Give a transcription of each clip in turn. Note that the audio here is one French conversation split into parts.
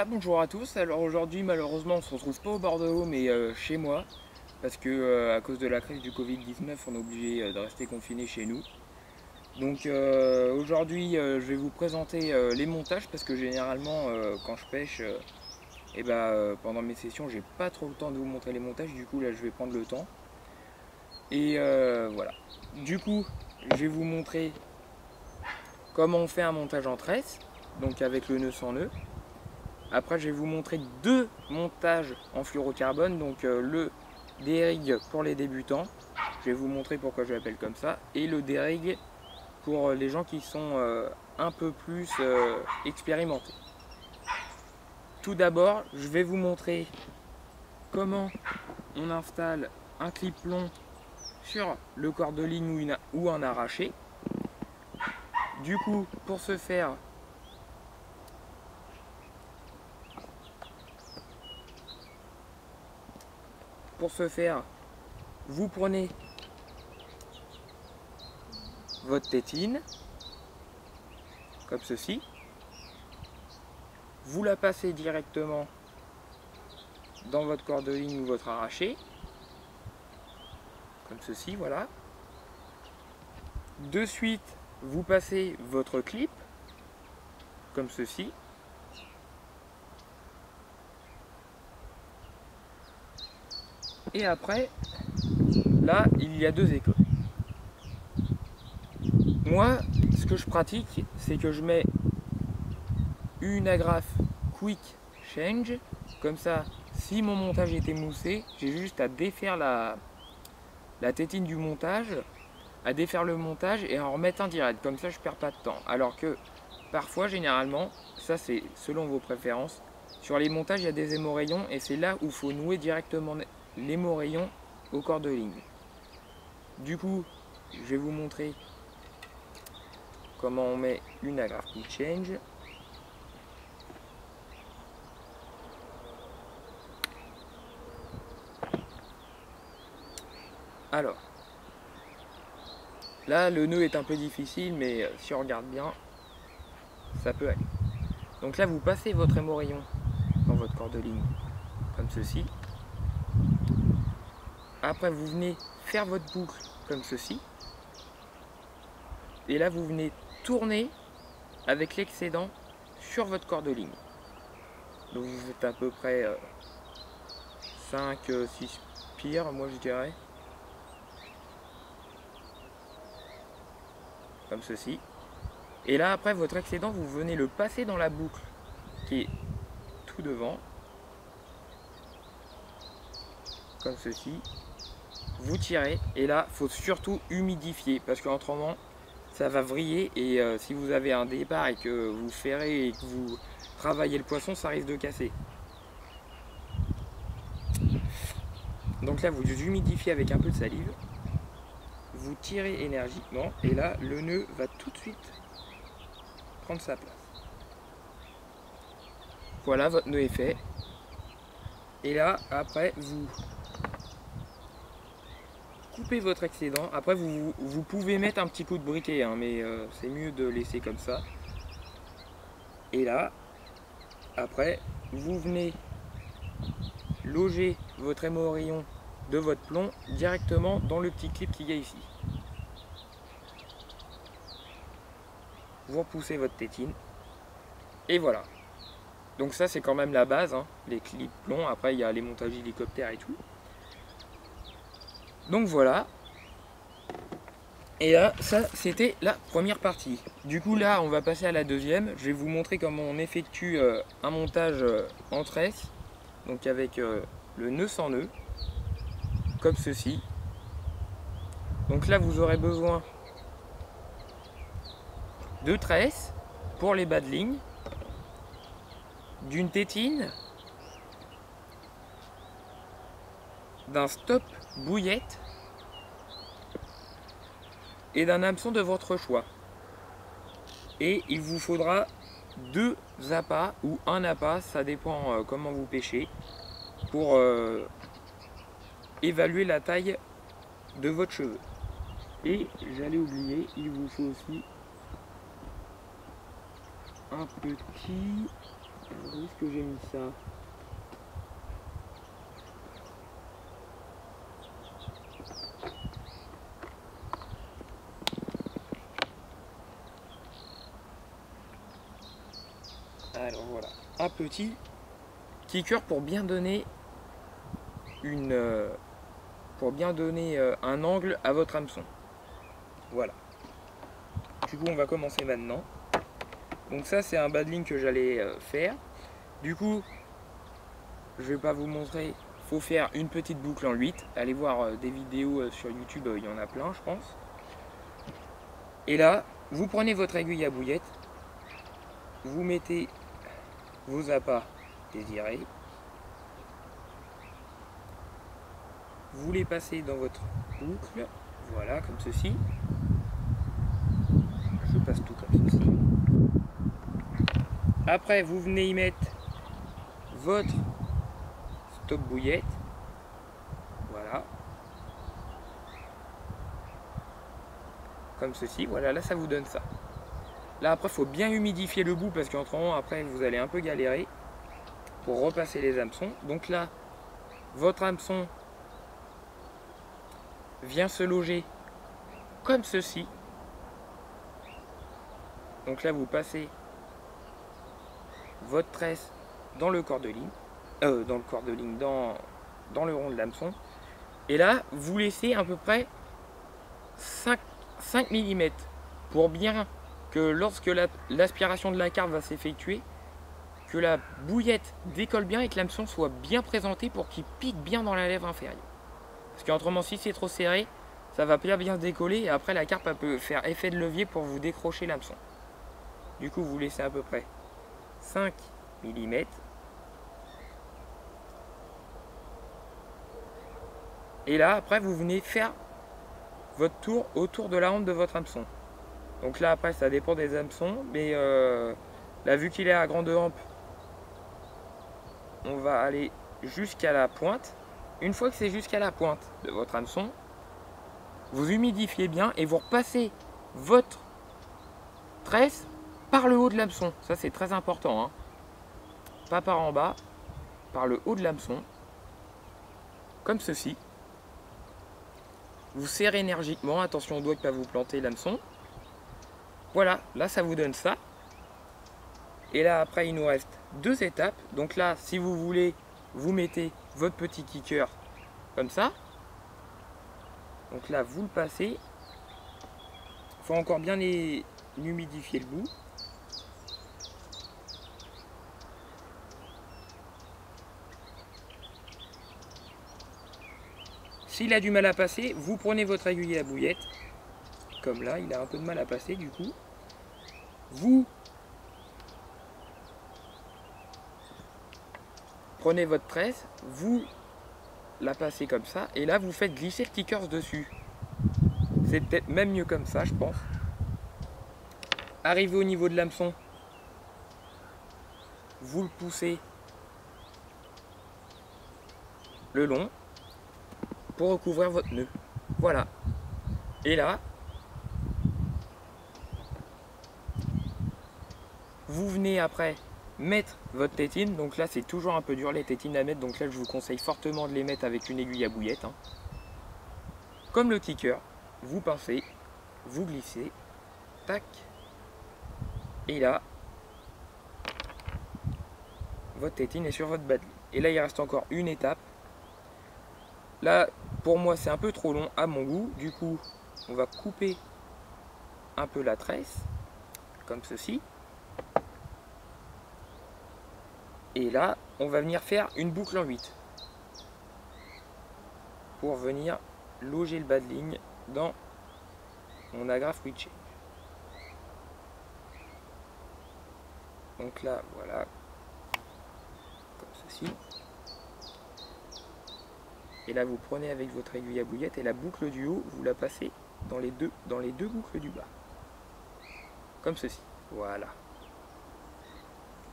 Voilà, bonjour à tous. Alors aujourd'hui, malheureusement, on se retrouve pas au bord de l'eau, mais chez moi, parce que à cause de la crise du Covid-19, on est obligé de rester confiné chez nous. Donc aujourd'hui, je vais vous présenter les montages, parce que généralement, quand je pêche, pendant mes sessions, j'ai pas trop le temps de vous montrer les montages. Du coup, là, je vais prendre le temps. Et voilà. Du coup, je vais vous montrer comment on fait un montage en tresse, donc avec le nœud sans nœud. Après, je vais vous montrer deux montages en fluorocarbone, donc le D-rig pour les débutants, je vais vous montrer pourquoi je l'appelle comme ça, et le D-rig pour les gens qui sont un peu plus expérimentés. Tout d'abord, je vais vous montrer comment on installe un clip long sur le corps de ligne ou un arraché. Du coup, pour ce faire, vous prenez votre tétine, comme ceci. Vous la passez directement dans votre corde de ligne ou votre arraché, comme ceci, voilà. De suite, vous passez votre clip, comme ceci. Et après, là, il y a deux écoles. Moi, ce que je pratique, c'est que je mets une agrafe Quick Change. Comme ça, si mon montage est émoussé, j'ai juste à défaire la tétine du montage, à défaire le montage et à en remettre un direct. Comme ça, je perds pas de temps. Alors que parfois, généralement, ça c'est selon vos préférences, sur les montages, il y a des hémorayons et c'est là où il faut nouer directement l'hémorayon au corps de ligne. Du coup, je vais vous montrer comment on met une agrafe Quick Change. Alors, là le nœud est un peu difficile, mais si on regarde bien, ça peut aller. Donc là, vous passez votre hémorayon dans votre corps de ligne, comme ceci. Après, vous venez faire votre boucle, comme ceci. Et là, vous venez tourner avec l'excédent sur votre corps de ligne. Donc vous faites à peu près 5-6 pires, moi je dirais. Comme ceci. Et là, après, votre excédent, vous venez le passer dans la boucle qui est tout devant. Comme ceci. Vous tirez. Et là, il faut surtout humidifier parce qu'autrement, ça va vriller. Et si vous avez un départ et que vous ferrez et que vous travaillez le poisson, ça risque de casser. Donc là, vous humidifiez avec un peu de salive. Vous tirez énergiquement. Et là, le nœud va tout de suite prendre sa place. Voilà, votre nœud est fait. Et là, après, vous coupez votre excédent. Après, vous pouvez mettre un petit coup de briquet, hein, mais c'est mieux de laisser comme ça. Et là, après, vous venez loger votre hémorayon de votre plomb directement dans le petit clip qu'il y a ici. Vous repoussez votre tétine. Et voilà. Donc ça, c'est quand même la base, hein, les clips plomb. Après, il y a les montages hélicoptères et tout. Donc voilà. Et là, ça, c'était la première partie. Du coup, là, on va passer à la deuxième. Je vais vous montrer comment on effectue un montage en tresse. Donc avec le nœud sans nœud. Comme ceci. Donc là, vous aurez besoin de tresses pour les bas de ligne. D'une tétine. D'un stop bouillette. Et d'un hameçon de votre choix. Et il vous faudra 2 appâts ou un appât, ça dépend comment vous pêchez, pour évaluer la taille de votre cheveu. Et j'allais oublier, il vous faut aussi un petit Où est-ce que j'ai mis ça? Alors voilà, un petit kicker pour bien donner un angle à votre hameçon. Voilà. Du coup, on va commencer maintenant. Donc ça, c'est un badling que j'allais faire. Du coup, je vais pas vous montrer. Faut faire une petite boucle en 8. Allez voir des vidéos sur YouTube, il y en a plein, je pense. Et là, vous prenez votre aiguille à bouillette, vous mettez vos appâts désirés, vous les passez dans votre boucle, voilà, comme ceci. Je passe tout comme ceci. Après, vous venez y mettre votre stop bouillette, voilà, comme ceci. Voilà, là ça vous donne ça. Là après, il faut bien humidifier le bout parce qu'autrement après vous allez un peu galérer pour repasser les hameçons. Donc là, votre hameçon vient se loger comme ceci. Donc là, vous passez votre tresse dans le corps de ligne, dans le rond de l'hameçon. Et là, vous laissez à peu près 5 mm pour bien que lorsque l'aspiration de la carpe va s'effectuer, que la bouillette décolle bien et que l'hameçon soit bien présenté pour qu'il pique bien dans la lèvre inférieure. Parce qu'autrement, si c'est trop serré, ça va pas bien décoller et après la carpe elle peut faire effet de levier pour vous décrocher l'hameçon. Du coup, vous laissez à peu près 5 mm. Et là, après, vous venez faire votre tour autour de la hampe de votre hameçon. Donc là, après, ça dépend des hameçons, mais là, vu qu'il est à grande hampe, on va aller jusqu'à la pointe. Une fois que c'est jusqu'à la pointe de votre hameçon, vous humidifiez bien et vous repassez votre tresse par le haut de l'hameçon. Ça, c'est très important, hein. Pas par en bas, par le haut de l'hameçon, comme ceci. Vous serrez énergiquement, attention au doigt de ne pas vous planter l'hameçon. Voilà, là ça vous donne ça. Et là après il nous reste 2 étapes. Donc là, si vous voulez, vous mettez votre petit kicker comme ça. Donc là vous le passez. Il faut encore bien humidifier le bout. S'il a du mal à passer, vous prenez votre aiguille à bouillette. Comme là, il a un peu de mal à passer du coup. Vous prenez votre tresse, vous la passez comme ça, et là vous faites glisser le kicker dessus. C'est peut-être même mieux comme ça, je pense. Arrivé au niveau de l'hameçon, vous le poussez le long pour recouvrir votre nœud. Voilà. Et là, vous venez après mettre votre tétine. Donc là, c'est toujours un peu dur les tétines à mettre. Donc là, je vous conseille fortement de les mettre avec une aiguille à bouillette, hein. Comme le kicker, vous pincez, vous glissez, tac. Et là, votre tétine est sur votre badling. Et là, il reste encore une étape. Là, pour moi, c'est un peu trop long à mon goût. Du coup, on va couper un peu la tresse, comme ceci. Et là, on va venir faire une boucle en 8 pour venir loger le badling dans mon agrafe Witch. Donc là, voilà, comme ceci. Et là, vous prenez avec votre aiguille à bouillette et la boucle du haut, vous la passez dans les deux boucles du bas. Comme ceci. Voilà.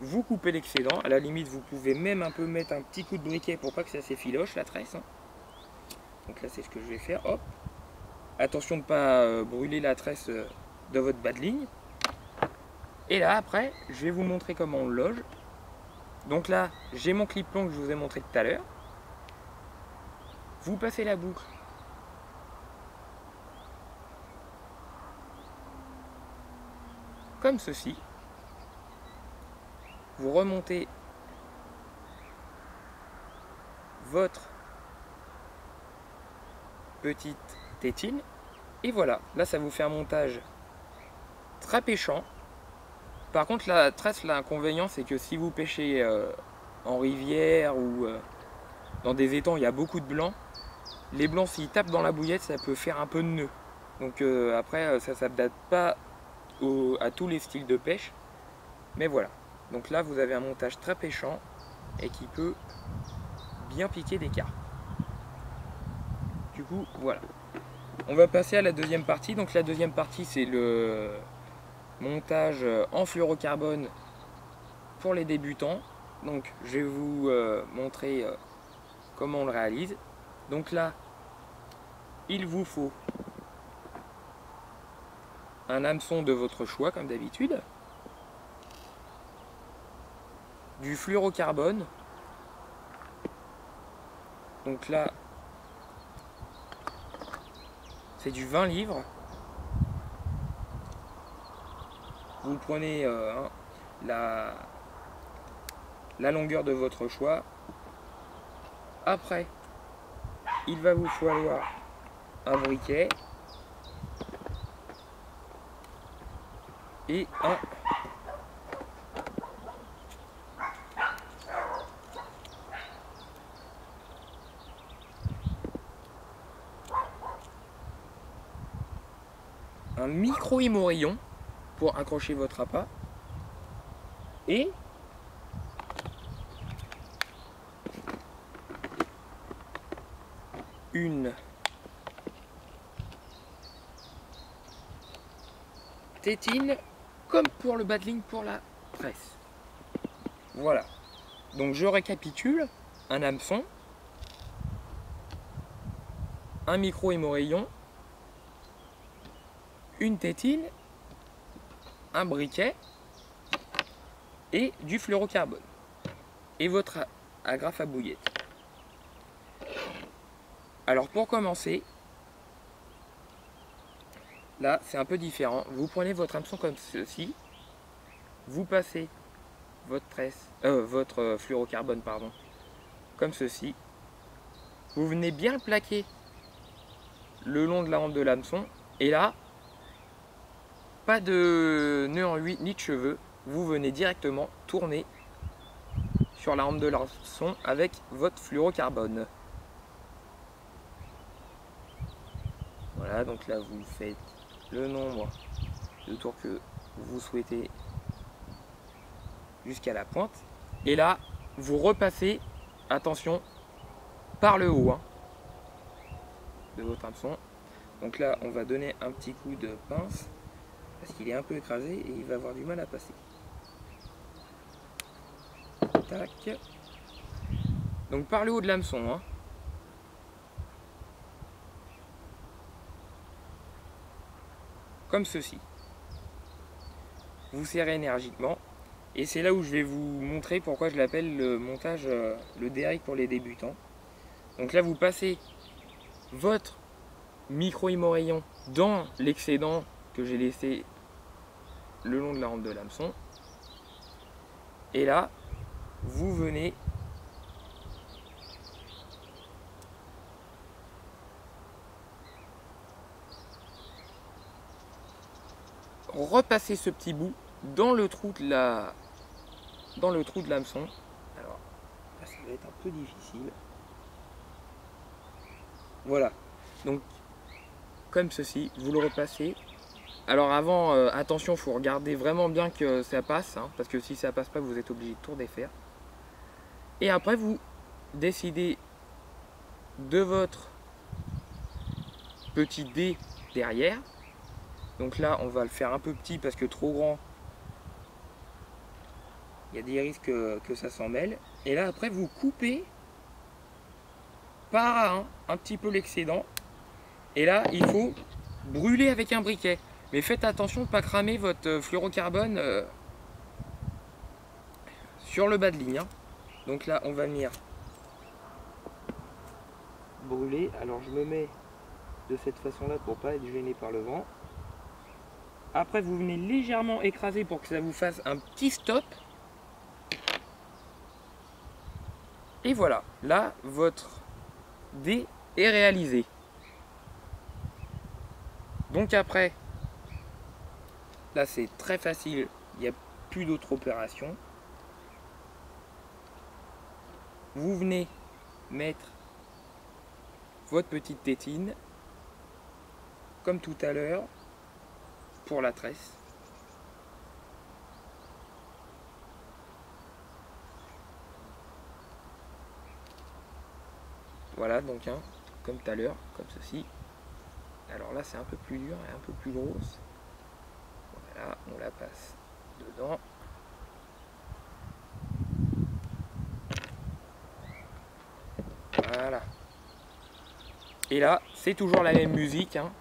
Vous coupez l'excédent. À la limite, vous pouvez même un peu mettre un petit coup de briquet pour pas que ça s'effiloche la tresse, hein. Donc là, c'est ce que je vais faire. Hop. Attention de ne pas brûler la tresse de votre badling. Et là, après, je vais vous montrer comment on le loge. Donc là, j'ai mon clip long que je vous ai montré tout à l'heure. Vous passez la boucle comme ceci. Vous remontez votre petite tétine. Et voilà, là ça vous fait un montage très pêchant. Par contre la tresse, l'inconvénient c'est que si vous pêchez en rivière ou dans des étangs, il y a beaucoup de blancs. Les blancs s'ils tapent dans la bouillette, ça peut faire un peu de nœud. Donc après ça ne s'adapte pas à tous les styles de pêche. Mais voilà, donc là vous avez un montage très pêchant et qui peut bien piquer des carpes. Du coup voilà. On va passer à la deuxième partie. Donc la deuxième partie c'est le montage en fluorocarbone pour les débutants. Donc je vais vous montrer comment on le réalise. Donc là il vous faut un hameçon de votre choix comme d'habitude, du fluorocarbone. Donc là c'est du 20 livres. Vous prenez la longueur de votre choix. Après, il va vous falloir un briquet et un micro-hémorillon pour accrocher votre appât et une tétine comme pour le battling pour la tresse. Voilà. Donc je récapitule: un hameçon, un micro-hémorillon, une tétine, un briquet et du fluorocarbone et votre agrafe à bouillette. Alors pour commencer, là c'est un peu différent. Vous prenez votre hameçon comme ceci, vous passez votre tresse, votre fluorocarbone pardon, comme ceci. Vous venez bien le plaquer le long de la rampe de l'hameçon et là, pas de nœud en 8 ni de cheveux. Vous venez directement tourner sur la rampe de l'hameçon avec votre fluorocarbone. Voilà, donc là vous faites le nombre de tours que vous souhaitez jusqu'à la pointe. Et là, vous repassez, attention, par le haut de votre hameçon. Donc là, on va donner un petit coup de pince parce qu'il est un peu écrasé et il va avoir du mal à passer. Tac. Donc par le haut de l'hameçon, comme ceci. Vous serrez énergiquement et c'est là où je vais vous montrer pourquoi je l'appelle le montage, le derrick pour les débutants. Donc là vous passez votre micro-hémorillon dans l'excédent que j'ai laissé le long de la rampe de l'hameçon et là vous venez repasser ce petit bout dans le trou de l'hameçon. Alors là, ça va être un peu difficile. Voilà, donc comme ceci, vous le repassez. Alors avant, attention, il faut regarder vraiment bien que ça passe, parce que si ça passe pas, vous êtes obligé de tout défaire. Et après, vous décidez de votre petit dé derrière. Donc là, on va le faire un peu petit parce que trop grand, il y a des risques que ça s'en mêle. Et là, après, vous coupez par un petit peu l'excédent. Et là, il faut brûler avec un briquet. Mais faites attention de ne pas cramer votre fluorocarbone sur le bas de ligne. Hein. Donc là, on va venir brûler. Alors je me mets de cette façon-là pour pas être gêné par le vent. Après, vous venez légèrement écraser pour que ça vous fasse un petit stop. Et voilà, là, votre dé est réalisé. Donc après, là c'est très facile, il n'y a plus d'autres opérations. Vous venez mettre votre petite tétine, comme tout à l'heure, pour la tresse. Voilà, donc hein, comme tout à l'heure, comme ceci. Alors là c'est un peu plus dur et un peu plus grosse. Voilà, on la passe dedans. Voilà. Et là, c'est toujours la même musique. Hein.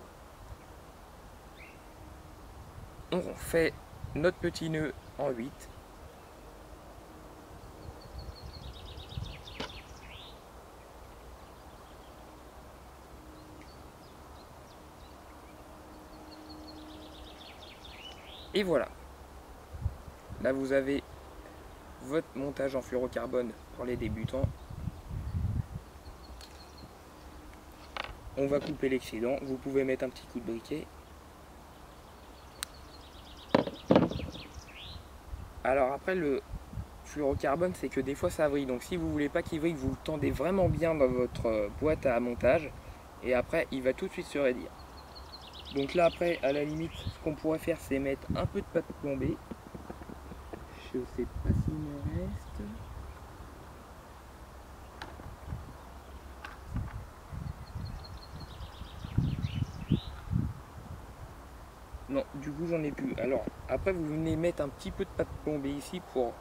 On fait notre petit nœud en 8. Et voilà. Là, vous avez votre montage en fluorocarbone pour les débutants. On va couper l'excédent. Vous pouvez mettre un petit coup de briquet. Alors après, le fluorocarbone, c'est que des fois ça vrille. Donc si vous voulez pas qu'il vrille, vous le tendez vraiment bien dans votre boîte à montage. Et après, il va tout de suite se raidir. Donc là, après, à la limite, ce qu'on pourrait faire, c'est mettre un peu de pâte plombée. Je sais pas s'il me reste. Non, du coup j'en ai plus. Alors après vous venez mettre un petit peu de pâte plombée ici pour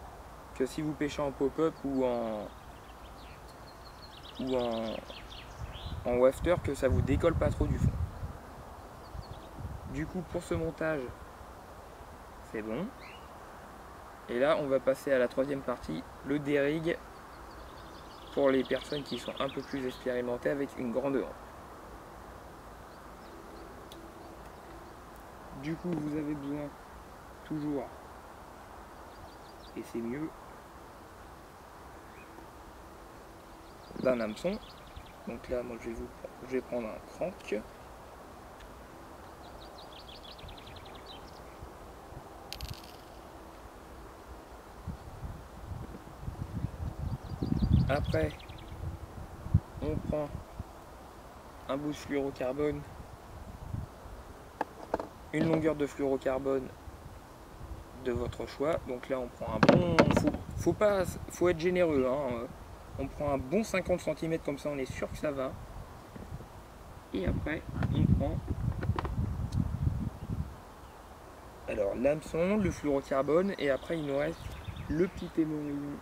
que si vous pêchez en pop-up ou en wafter, que ça vous décolle pas trop du fond. Du coup pour ce montage c'est bon. Et là on va passer à la troisième partie, le dérig, pour les personnes qui sont un peu plus expérimentées avec une grande hampe. Du coup vous avez besoin toujours, et c'est mieux, d'un hameçon. Donc là moi je vais prendre un crank. Après on prend un bout de fluorocarbone, une longueur de fluorocarbone de votre choix. Donc là on prend un bon, faut être généreux, hein. On prend un bon 50 cm, comme ça on est sûr que ça va. Et après on prend alors l'hameçon, le fluorocarbone, et après il nous reste le petit hémorraillon,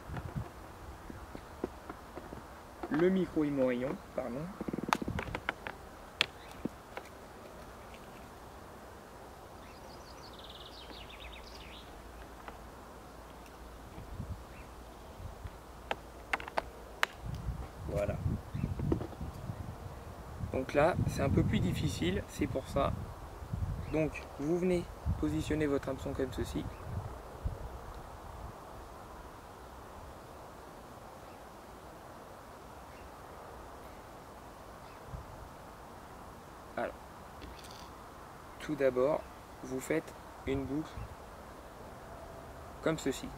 le micro hémorraillon, pardon. Voilà. Donc là, c'est un peu plus difficile, c'est pour ça. Donc, vous venez positionner votre hameçon comme ceci. Alors, tout d'abord, vous faites une boucle comme ceci.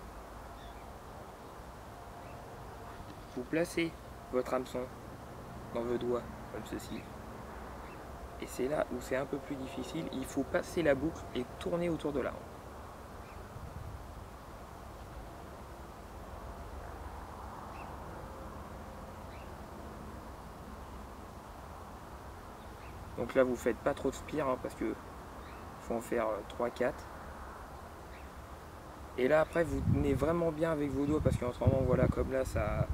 Vous placez votre hameçon dans vos doigts comme ceci. Et c'est là où c'est un peu plus difficile, il faut passer la boucle et tourner autour de l'arbre. Donc là vous faites pas trop de spire, hein, parce que faut en faire 3-4. Et là après vous tenez vraiment bien avec vos doigts, parce qu'en ce moment voilà, comme là ça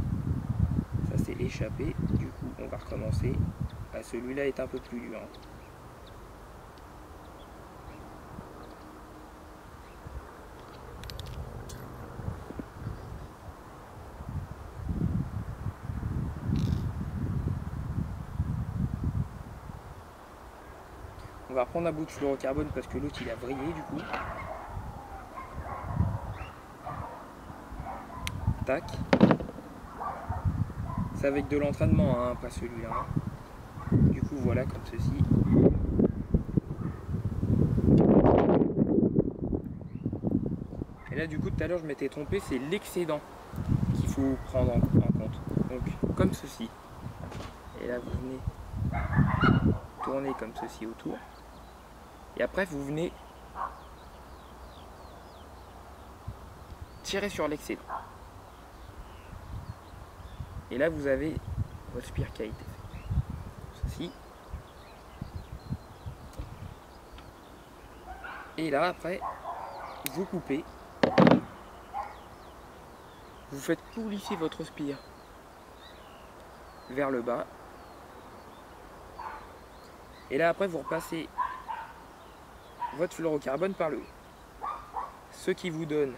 s'est échappé. Du coup on va recommencer. Ah, celui-là est un peu plus dur. On va reprendre un bout de fluorocarbone parce que l'autre il a vrillé du coup. Tac. C'est avec de l'entraînement, hein, pas celui-là. Du coup voilà comme ceci. Et là du coup tout à l'heure je m'étais trompé, c'est l'excédent qu'il faut prendre en compte. Donc comme ceci. Et là vous venez tourner comme ceci autour. Et après vous venez tirer sur l'excédent. Et là vous avez votre spire qui a été fait. Ceci. Et là après vous coupez. Vous faites coulisser votre spire vers le bas. Et là après vous repassez votre fluorocarbone par le haut. Ce qui vous donne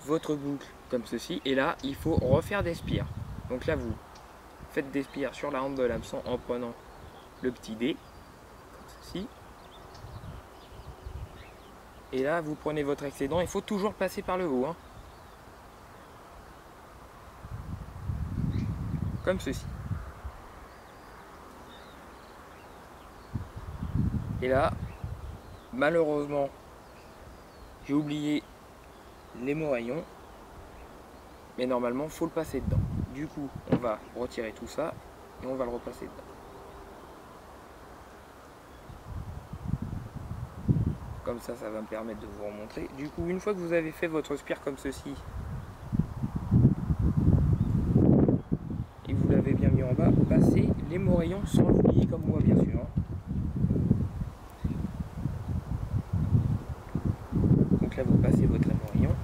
votre boucle comme ceci. Et là il faut refaire des spires. Donc là vous faites des spires sur la rampe de l'hameçon en prenant le petit dé. Comme ceci. Et là vous prenez votre excédent. Il faut toujours passer par le haut. Hein. Comme ceci. Et là, malheureusement, j'ai oublié l'hémorraillon. Mais normalement, il faut le passer dedans. Du coup, on va retirer tout ça et on va le repasser dedans. Comme ça, ça va me permettre de vous remontrer. Du coup, une fois que vous avez fait votre spire comme ceci, et vous l'avez bien mis en bas, passez l'hémorraillon sans l'oublier comme moi, bien sûr. Donc là, vous passez votre hémorraillon.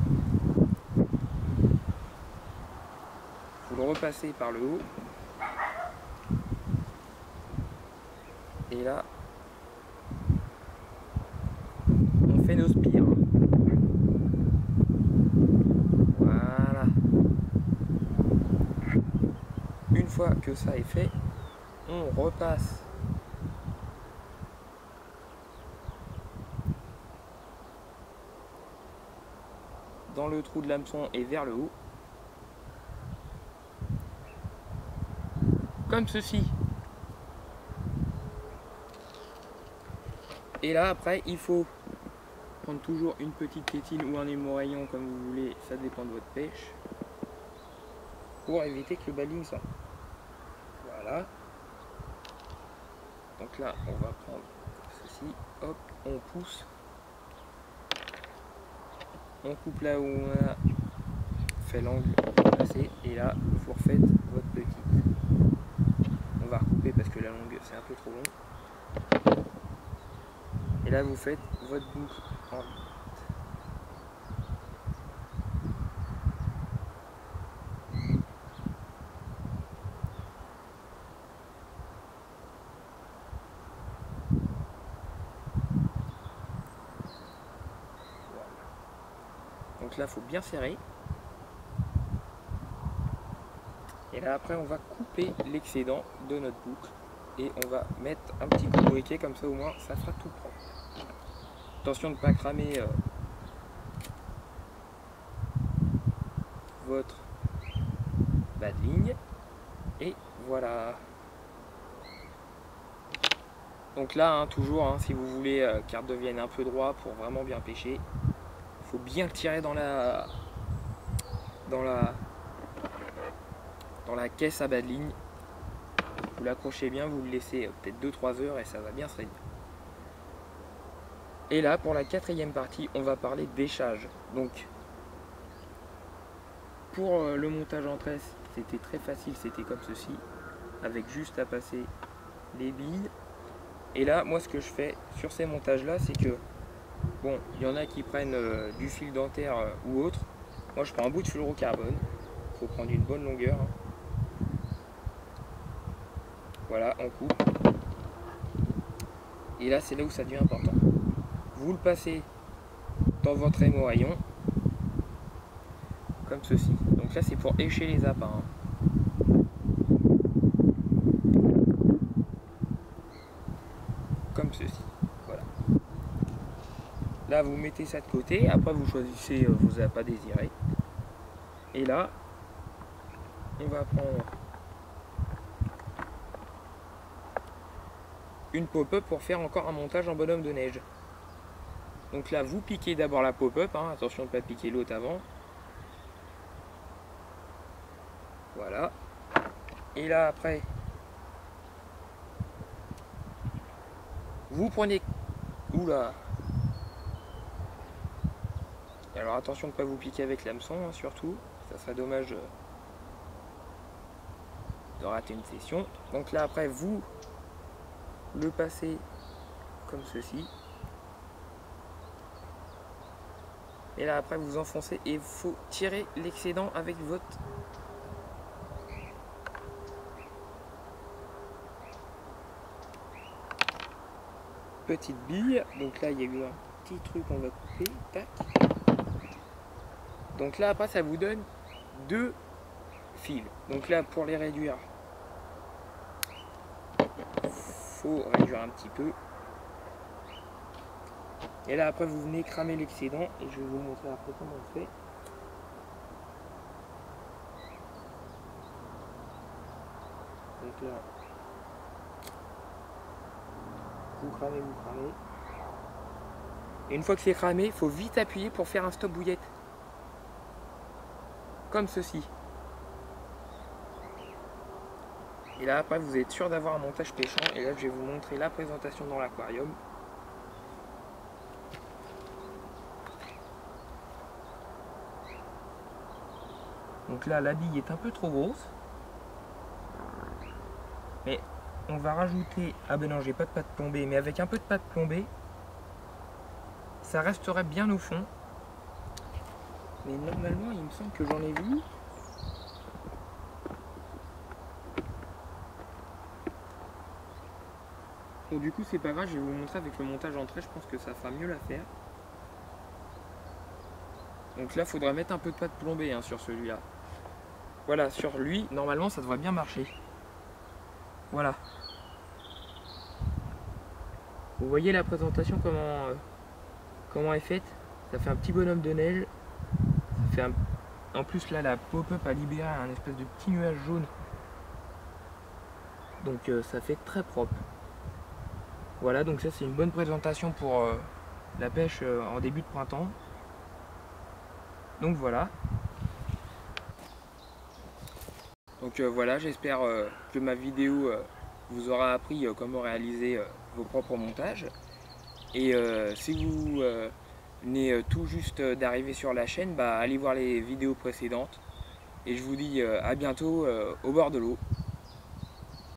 Vous le repassez par le haut. Et là, on fait nos spires. Voilà. Une fois que ça est fait, on repasse dans le trou de l'hameçon et vers le haut. Comme ceci. Et là après il faut prendre toujours une petite tétine ou un hémorraillon comme vous voulez, ça dépend de votre pêche, pour éviter que le baling sorte. Voilà. Donc là on va prendre ceci, hop, on pousse, on coupe là où on a fait l'angle passé et là vous refaites votre petite. On va recouper parce que la longue c'est un peu trop long. Et là vous faites votre boucle en 8. Donc là il faut bien serrer. Et là après on va couper l'excédent de notre boucle. Et on va mettre un petit coup de briquet comme ça au moins ça sera tout propre. Attention de ne pas cramer votre bas de ligne. Et voilà. Donc là hein, toujours hein, si vous voulez qu'il redevienne un peu droit pour vraiment bien pêcher, il faut bien le tirer dans la caisse à bas de ligne. Vous l'accrochez bien, vous le laissez peut-être 2-3 heures et ça va bien se réduire. Et là pour la quatrième partie on va parler d'échage. Donc pour le montage en tresse c'était très facile, c'était comme ceci, avec juste à passer les billes. Et là moi ce que je fais sur ces montages là c'est que bon il y en a qui prennent du fil dentaire ou autre. Moi je prends un bout de fluorocarbone, il faut prendre une bonne longueur. Voilà, on coupe. Et là c'est là où ça devient important. Vous le passez dans votre hémorraillon comme ceci. Donc là c'est pour écher les appâts. Là vous mettez ça de côté, après vous choisissez vos appâts désirés. Et là, on va prendre une pop-up pour faire encore un montage en bonhomme de neige. Donc là vous piquez d'abord la pop-up, hein, attention de ne pas piquer l'autre avant. Voilà. Et là après, vous prenez... Oula. Alors attention de ne pas vous piquer avec l'hameçon, hein, surtout. Ça serait dommage de rater une session. Donc là après, vous le passez comme ceci. Et là après, vous enfoncez et il faut tirer l'excédent avec votre... petite bille. Donc là, il y a eu un petit truc qu'on va couper. Tac. Donc là, après, ça vous donne 2 fils. Donc là, pour les réduire, faut réduire un petit peu. Et là, après, vous venez cramer l'excédent. Et je vais vous montrer après comment on fait. Donc là, vous cramez. Et une fois que c'est cramé, il faut vite appuyer pour faire un stop bouillette. Comme ceci. Et là après vous êtes sûr d'avoir un montage pêchant. Et là je vais vous montrer la présentation dans l'aquarium. Donc là la bille est un peu trop grosse. Mais on va rajouter... Ah ben non, j'ai pas de pâte plombée. Mais avec un peu de pâte plombée, ça resterait bien au fond. Mais normalement, il me semble que j'en ai vu. Bon, du coup, c'est pas grave, je vais vous montrer avec le montage entrée. Je pense que ça fera mieux l'affaire. Donc là, il faudra mettre un peu de pâte plombée hein, sur celui-là. Voilà, sur lui, normalement, ça devrait bien marcher. Voilà. Vous voyez la présentation, comment est faite. Ça fait un petit bonhomme de neige. Ça fait un... En plus, là, la pop-up a libéré un espèce de petit nuage jaune. Donc, ça fait très propre. Voilà, donc ça, c'est une bonne présentation pour la pêche en début de printemps. Donc, voilà. Donc voilà, j'espère que ma vidéo vous aura appris comment réaliser vos propres montages. Et si vous venez tout juste d'arriver sur la chaîne, bah, allez voir les vidéos précédentes. Et je vous dis à bientôt au bord de l'eau.